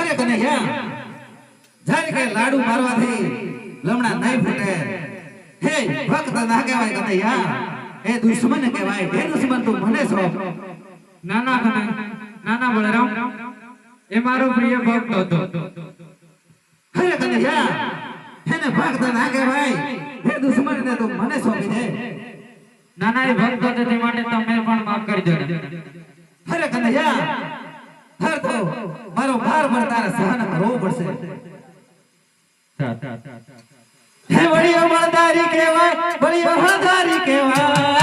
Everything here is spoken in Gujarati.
અરે કનૈયા જ્યારે કે લાડુ મારવાથી લમણા નહીં ફૂટે હે ભક્ત ના કહેવાય કનૈયા એ દુશ્મન કહેવાય હે દુશ્મન તું મને સોંપ નાના નાના બળરામ એ મારો પ્રિય ભક્ત હતો અરે કનૈયા એને ભક્ત ના કહેવાય હે દુશ્મન ને તું મને સોંપી દે નાના એ ભક્ત હતો તે માટે તમે પણ માફ કરી દો અરે કનૈયા હર તો મારો ભાર પર તારે સહન કરવો પડશે હે બળિયો માતારી કહેવાય બળિયો હાધારી કહેવાય